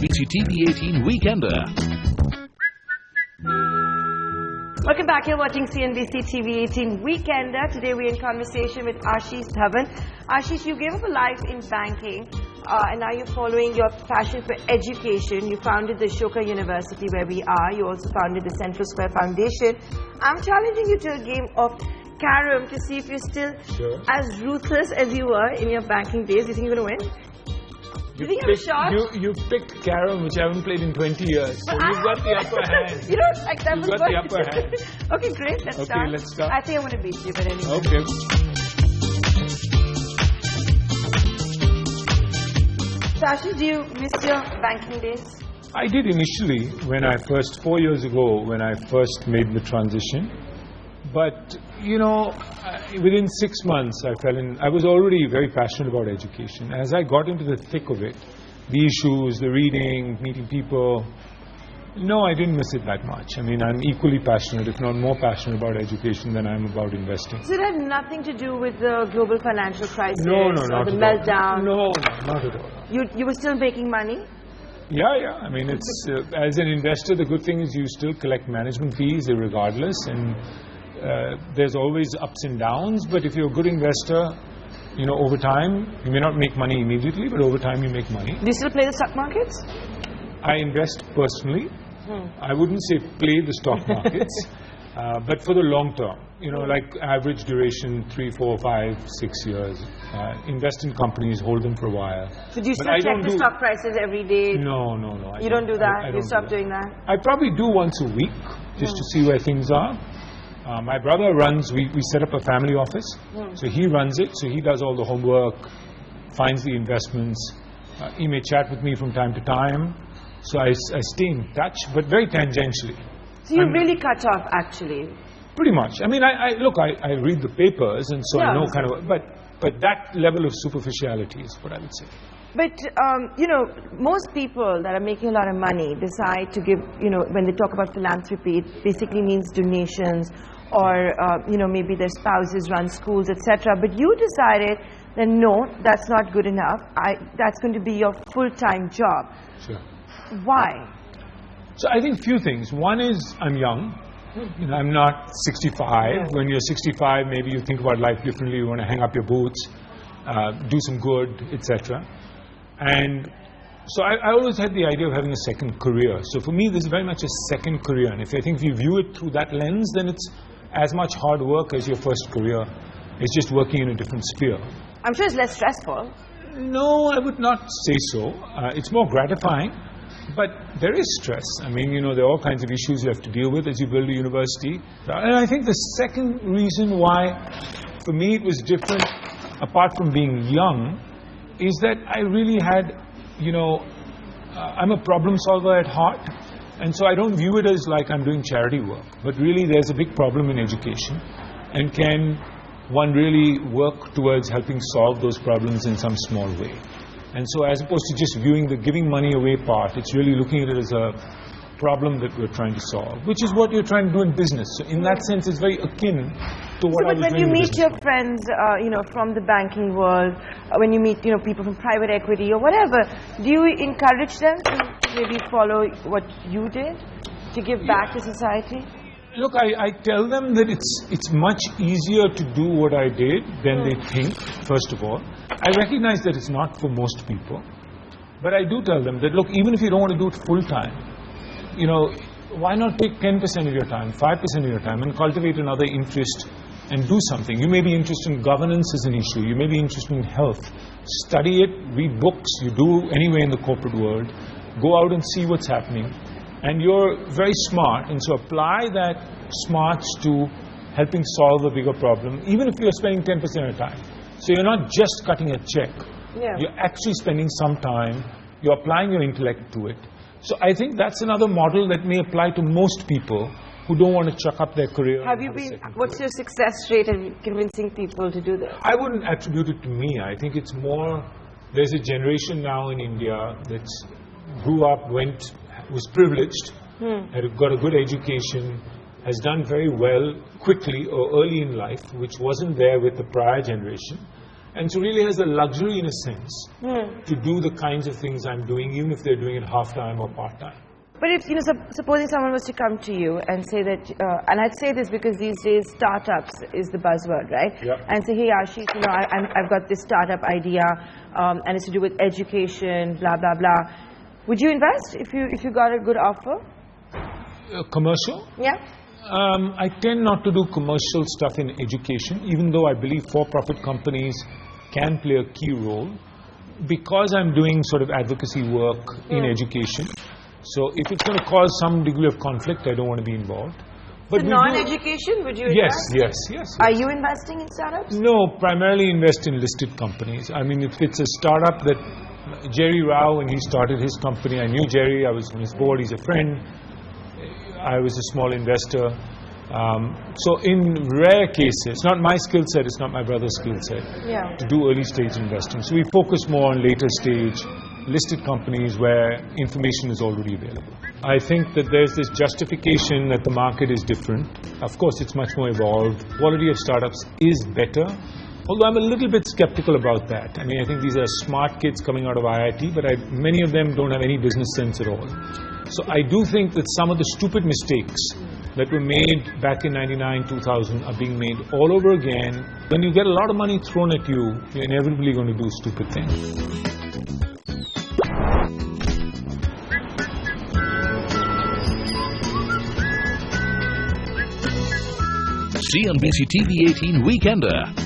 CNBC TV18 Weekender. Welcome back. You're watching CNBC TV18 Weekender. Today we're in conversation with Ashish Dhawan. Ashish, you gave up a life in banking and now you're following your passion for education. You founded the Ashoka University where we are. You also founded the Central Square Foundation. I'm challenging you to a game of carom to see if you're still as ruthless as you were in your banking days. Do you think you're going to win? You think you have a shot? You picked carom, which I haven't played in 20 years. So you've got the upper hand. You don't like that. You've got the upper hand. Okay, great. Let's start. Okay, let's start. I think I'm going to beat you, but anyway. Okay. Ashish, do you miss your banking days? I did initially when I first, 4 years ago, when I first made the transition. But, you know, within 6 months I was already very passionate about education. As I got into the thick of it, the issues, the reading, meeting people, no, I didn't miss it that much. I mean, I'm equally passionate, if not more passionate about education than I am about investing. So it had nothing to do with the global financial crisis or the meltdown? No, not at all. You were still making money? Yeah. I mean, it's as an investor, the good thing is you still collect management fees regardless, and there's always ups and downs. But if you're a good investor, you know, over time, you may not make money immediately, but over time you make money. Do you still play the stock markets? I invest personally. I wouldn't say play the stock markets, but for the long term, you know, like average duration 3, 4, 5, 6 years. Invest in companies, hold them for a while. So do you still check the stock prices every day? No. You don't do that? You stopped doing that? I probably do once a week, just to see where things are. My brother runs, we set up a family office, so he runs it, so he does all the homework, finds the investments. He may chat with me from time to time. So I stay in touch, but very tangentially. So you really cut off, actually? Pretty much. I mean, I read the papers, and so I know kind of, but that level of superficiality is what I would say. But, you know, most people that are making a lot of money decide to give, you know, when they talk about philanthropy, it basically means donations or, you know, maybe their spouses run schools, etc. But you decided that no, that's not good enough. That's going to be your full-time job. Sure. Why? So I think few things. One is I'm young. You know, I'm not 65. When you're 65, maybe you think about life differently. You want to hang up your boots, do some good, etc. And so I always had the idea of having a second career. So for me, this is very much a second career. And if you view it through that lens, then it's as much hard work as your first career. It's just working in a different sphere. I'm sure it's less stressful. No, I would not say so. It's more gratifying. But there is stress. I mean, you know, there are all kinds of issues you have to deal with as you build a university. And I think the second reason why, for me, it was different, apart from being young, is that I really had, you know, I'm a problem solver at heart. And so I don't view it as like I'm doing charity work. But really, there's a big problem in education. And can one really work towards helping solve those problems in some small way? And so as opposed to just viewing the giving money away part, it's really looking at it as a problem that we're trying to solve, which is what you're trying to do in business. So in that sense, it's very akin to what I was doing in business. But when you meet your friends, you know, from the banking world, when you meet, you know, people from private equity or whatever, do you encourage them to maybe follow what you did, to give back to society? Look, I tell them that it's much easier to do what I did than they think, first of all. I recognize that it's not for most people. But I do tell them that, look, even if you don't want to do it full time, you know, why not take 10% of your time, 5% of your time and cultivate another interest and do something? You may be interested in governance as an issue. You may be interested in health. Study it, read books. You do anyway in the corporate world. Go out and see what's happening. And you're very smart, and so apply that smarts to helping solve a bigger problem, even if you're spending 10% of your time. So you're not just cutting a check. You're actually spending some time. You're applying your intellect to it. So I think that's another model that may apply to most people who don't want to chuck up their career. Have you been, what's your success rate in convincing people to do this? I wouldn't attribute it to me. I think it's more, there's a generation now in India that grew up, was privileged, got a good education, has done very well quickly or early in life, which wasn't there with the prior generation. and so really has the luxury in a sense to do the kinds of things I'm doing, even if they're doing it half-time or part-time. But if, supposing someone was to come to you and say that, and I'd say this because these days startups is the buzzword, right? Yep. And say, hey Ashish, I've got this startup idea, and it's to do with education, blah, blah, blah. Would you invest if you got a good offer? Commercial? Yeah. I tend not to do commercial stuff in education, even though I believe for-profit companies can play a key role, because I'm doing sort of advocacy work in education. So if it's going to cause some degree of conflict, I don't want to be involved. But so non-education, would you invest? Yes. Are you investing in startups? No, primarily invest in listed companies. I mean, if it's a startup that Jerry Rao, when he started his company, I knew Jerry, I was on his board, he's a friend. I was a small investor. So in rare cases, not my skill set, it's not my brother's skill set, to do early stage investing. So we focus more on later stage listed companies where information is already available. I think that there's this justification that the market is different. Of course, it's much more evolved. Quality of startups is better, although I'm a little bit skeptical about that. I mean, I think these are smart kids coming out of IIT, but many of them don't have any business sense at all. So I do think that some of the stupid mistakes that were made back in 99, 2000 are being made all over again. When you get a lot of money thrown at you, you're inevitably going to do stupid things. CNBC TV 18 Weekender.